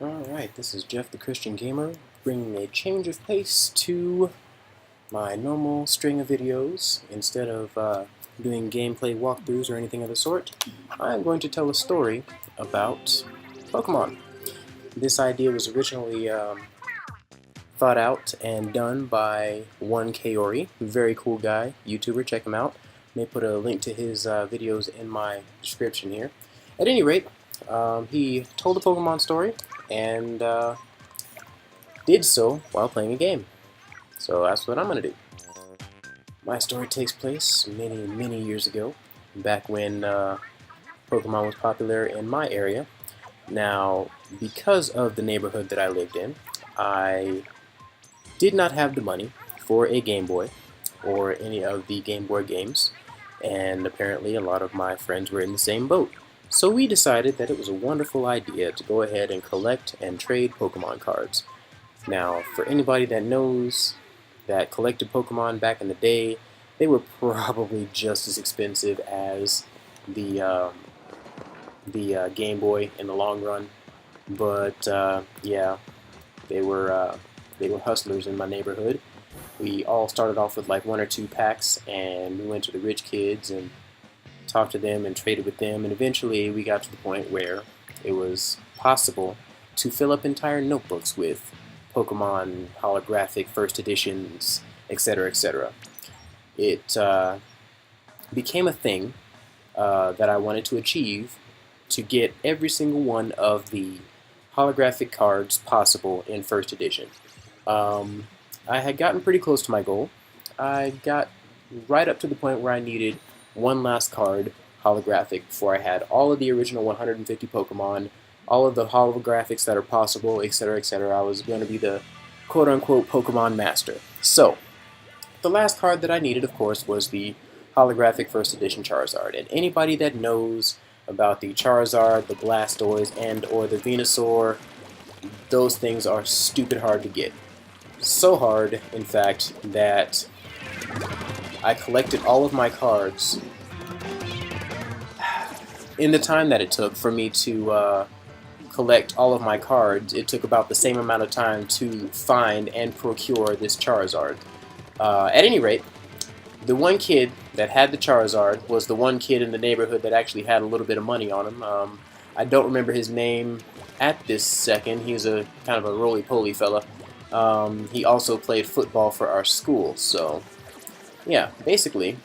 Alright, this is Jeff the Christian Gamer, bringing a change of pace to my normal string of videos. Instead of doing gameplay walkthroughs or anything of the sort, I'm going to tell a story about Pokemon. This idea was originally thought out and done by one Keyori, very cool guy, YouTuber, check him out. May put a link to his videos in my description here. At any rate, he told a Pokemon story and did so while playing a game. So that's what I'm going to do. My story takes place many years ago, back when Pokemon was popular in my area. Now, because of the neighborhood that I lived in, I did not have the money for a Game Boy or any of the Game Boy games, and apparently a lot of my friends were in the same boat. So we decided that it was a wonderful idea to go ahead and collect and trade Pokemon cards. Now, for anybody that knows that collected Pokemon back in the day, they were probably just as expensive as the Game Boy in the long run. But yeah, they were hustlers in my neighborhood. We all started off with like 1 or 2 packs, and we went to the rich kids and talked to them and traded with them, and eventually we got to the point where it was possible to fill up entire notebooks with Pokemon holographic first editions, etc., etc. It became a thing that I wanted to achieve, to get every single one of the holographic cards possible in first edition. I had gotten pretty close to my goal. I got right up to the point where I needed one last card holographic before I had all of the original 150 Pokemon, all of the holographics that are possible, etc., etc. I was going to be the quote-unquote Pokemon master. So, the last card that I needed, of course, was the holographic first edition Charizard. And anybody that knows about the Charizard, the Blastoise, and or the Venusaur, those things are stupid hard to get. So hard, in fact, that I collected all of my cards in the time that it took for me to collect all of my cards. It took about the same amount of time to find and procure this Charizard. At any rate, the one kid that had the Charizard was the one kid in the neighborhood that actually had a little bit of money on him. I don't remember his name at this second. He was a kind of a roly-poly fella. He also played football for our school, so yeah, basically,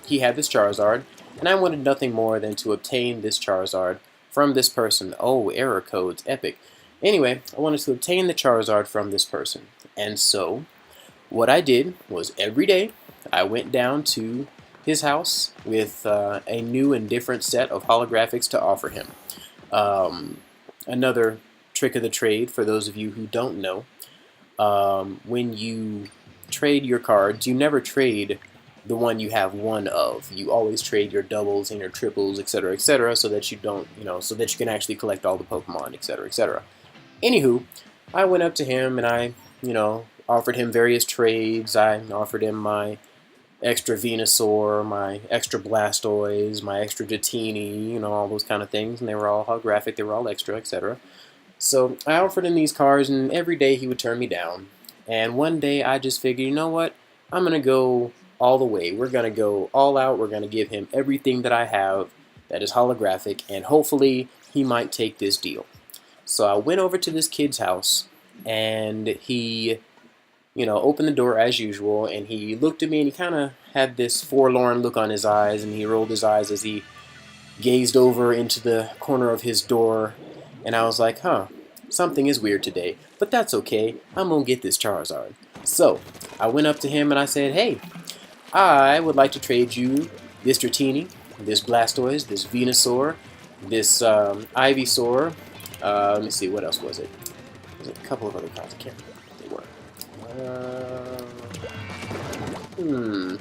he had this Charizard, and I wanted nothing more than to obtain this Charizard from this person. Oh, error codes, epic. Anyway, I wanted to obtain the Charizard from this person, and so what I did was every day I went down to his house with a new and different set of holographics to offer him. Another trick of the trade, for those of you who don't know, when you trade your cards, you never trade the one you have one of. You always trade your doubles and your triples, etc., etc., so that you don't, so that you can actually collect all the Pokemon, etc., etc. Anywho, I went up to him and I, offered him various trades. I offered him my extra Venusaur, my extra Blastoise, my extra Dratini, all those kind of things, and they were all holographic, they were all extra, etc. So I offered him these cards, and every day he would turn me down. And one day I just figured, you know what? I'm going to go all the way. We're going to go all out. We're going to give him everything that I have that is holographic, and hopefully he might take this deal. So I went over to this kid's house, and he, opened the door as usual, and he looked at me, and he kind of had this forlorn look on his eyes, and he rolled his eyes as he gazed over into the corner of his door. And I was like, something is weird today, but that's okay. I'm going to get this Charizard. So I went up to him and I said, hey, I would like to trade you this Dratini, this Blastoise, this Venusaur, this Ivysaur. Let me see, what else was it? There's a couple of other cards. I can't remember what they were.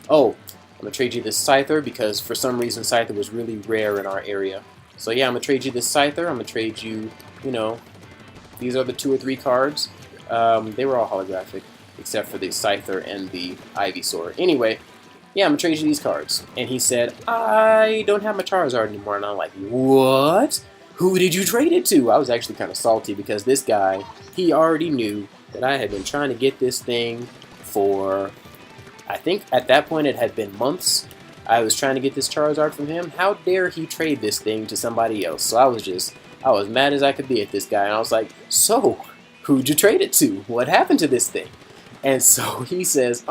Oh, I'm going to trade you this Scyther because for some reason Scyther was really rare in our area. So yeah, I'm going to trade you this Scyther. I'm going to trade you, these are the 2 or 3 cards. They were all holographic, except for the Scyther and the Ivysaur. Anyway, yeah, I'm going to trade you these cards. And he said, I don't have my Charizard anymore. And I'm like, what? who did you trade it to? I was actually kind of salty because this guy, he already knew that I had been trying to get this thing for, I think at that point it had been months. I was trying to get this Charizard from him. How dare he trade this thing to somebody else? So I was mad as I could be at this guy, and I was like, so, who'd you trade it to? What happened to this thing? And so he says,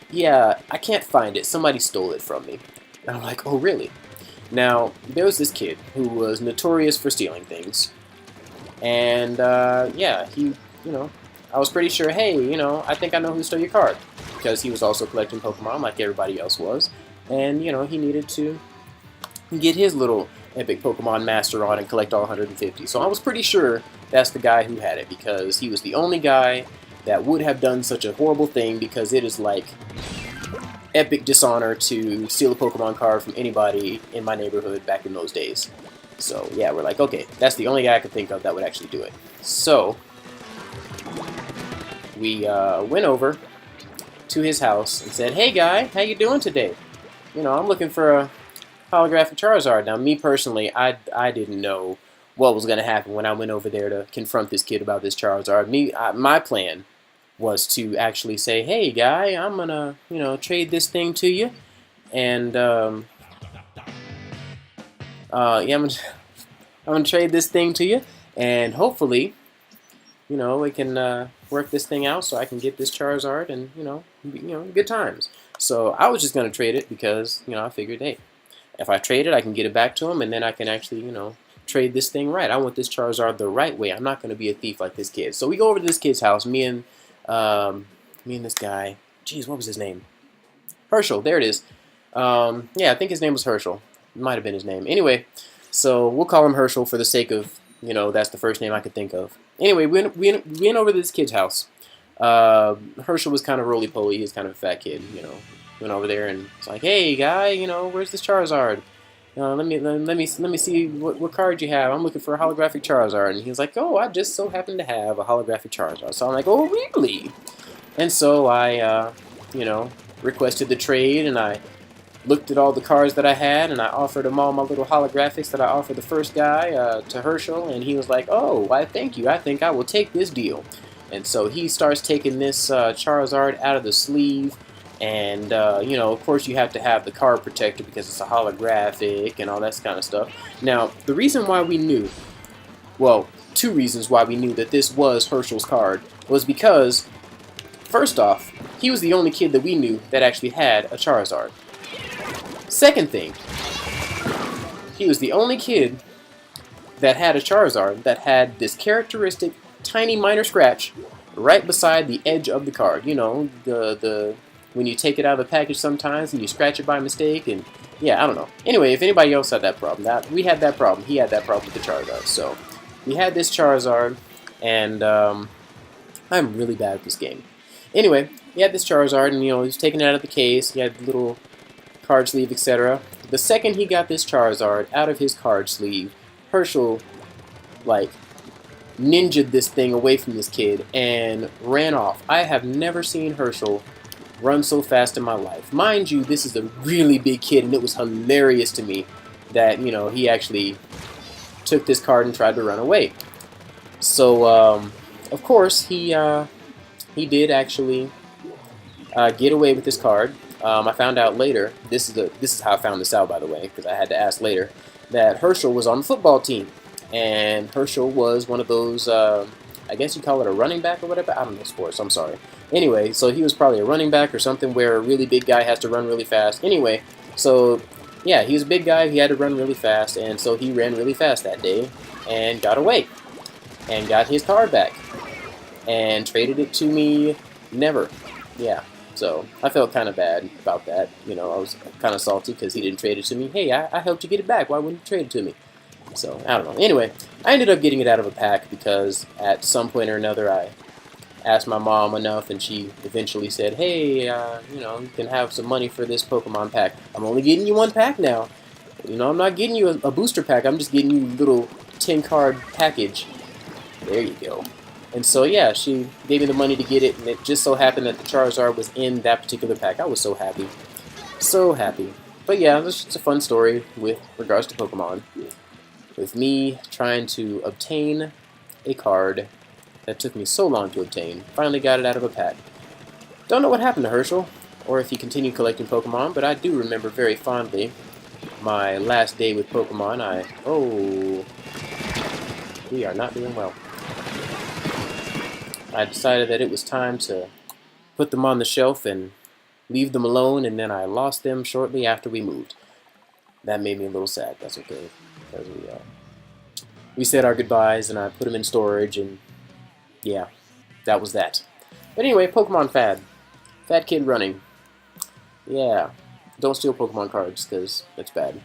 yeah, I can't find it. Somebody stole it from me. And I'm like, oh, really? Now, there was this kid who was notorious for stealing things. And, yeah, I was pretty sure, hey, I think I know who stole your card. Because he was also collecting Pokemon like everybody else was. And, he needed to get his little epic Pokemon master on and collect all 150. So I was pretty sure that's the guy who had it, because he was the only guy that would have done such a horrible thing, because it is like epic dishonor to steal a Pokemon card from anybody in my neighborhood back in those days. So yeah, we're like, okay, that's the only guy I could think of that would actually do it. So we went over to his house and said, hey guy, how you doing today? I'm looking for a holographic Charizard. Now me personally, I didn't know what was going to happen when I went over there to confront this kid about this Charizard. My plan was to actually say, hey guy, I'm gonna trade this thing to you, and yeah, I'm gonna trade this thing to you, and hopefully we can work this thing out so I can get this Charizard, and good times. So I was just gonna trade it because I figured, hey, if I trade it, I can get it back to him, and then I can actually trade this thing right. I want this Charizard the right way. I'm not gonna be a thief like this kid. So we go over to this kid's house, me and this guy, geez, what was his name? Herschel, there it is. Yeah, I think his name was Herschel. Might have been his name. Anyway, so we'll call him Herschel for the sake of, that's the first name I could think of. Anyway, we went over to this kid's house. Herschel was kind of roly-poly. He was kind of a fat kid, Went over there and it's like, hey, guy, where's this Charizard? Let me see what card you have. I'm looking for a holographic Charizard. And he was like, oh, I just so happen to have a holographic Charizard. So I'm like, oh, really? And so I, requested the trade, and I looked at all the cards that I had, and I offered him all my little holographics that I offered the first guy to Herschel, and he was like, oh, why, thank you. I think I will take this deal. And so he starts taking this Charizard out of the sleeve. And, of course you have to have the card protected because it's a holographic and all that kind of stuff. Now, the reason why we knew, well, two reasons why we knew that this was Herschel's card was because, first off, he was the only kid that we knew that actually had a Charizard. Second thing, he was the only kid that had a Charizard that had this characteristic tiny minor scratch right beside the edge of the card. When you take it out of the package sometimes and you scratch it by mistake, and yeah, I don't know. Anyway, if anybody else had that problem, we had that problem. He had that problem with the Charizard. So we had this Charizard, and I'm really bad at this game. Anyway, he had this Charizard, and he was taking it out of the case. He had the little card sleeve, etc. The second he got this Charizard out of his card sleeve, Herschel, like, ninja'd this thing away from this kid and ran off. I have never seen Herschel run so fast in my life. Mind you, this is a really big kid, and it was hilarious to me that, he actually took this card and tried to run away. So, of course, he did actually get away with this card. I found out later, this is how I found this out, by the way, because I had to ask later, that Herschel was on the football team. And Herschel was one of those, I guess you call it a running back or whatever. I don't know sports, I'm sorry. Anyway, so he was probably a running back or something where a really big guy has to run really fast. Anyway, so yeah, he was a big guy, he had to run really fast, and so he ran really fast that day and got away and got his card back and traded it to me never. Yeah, so I felt kind of bad about that. I was kind of salty because he didn't trade it to me. Hey, I helped you get it back. Why wouldn't you trade it to me? So, I don't know. Anyway, I ended up getting it out of a pack because at some point or another I asked my mom enough, and she eventually said, hey, you can have some money for this Pokemon pack. I'm only getting you one pack now. I'm not getting you a booster pack. I'm just getting you a little 10-card package. There you go. And so, yeah, she gave me the money to get it, and it just so happened that the Charizard was in that particular pack. I was so happy. So happy. But yeah, it's just a fun story with regards to Pokemon. with me trying to obtain a card that took me so long to obtain. Finally got it out of a pack. Don't know what happened to Herschel, or if he continued collecting Pokemon, but I do remember very fondly my last day with Pokemon. Oh, we are not doing well. I decided that it was time to put them on the shelf and leave them alone, and then I lost them shortly after we moved. That made me a little sad. That's okay, because we said our goodbyes, and I put them in storage, and yeah, that was that. But anyway, Pokemon Fad. Fat kid running. Yeah, don't steal Pokemon cards, because that's bad.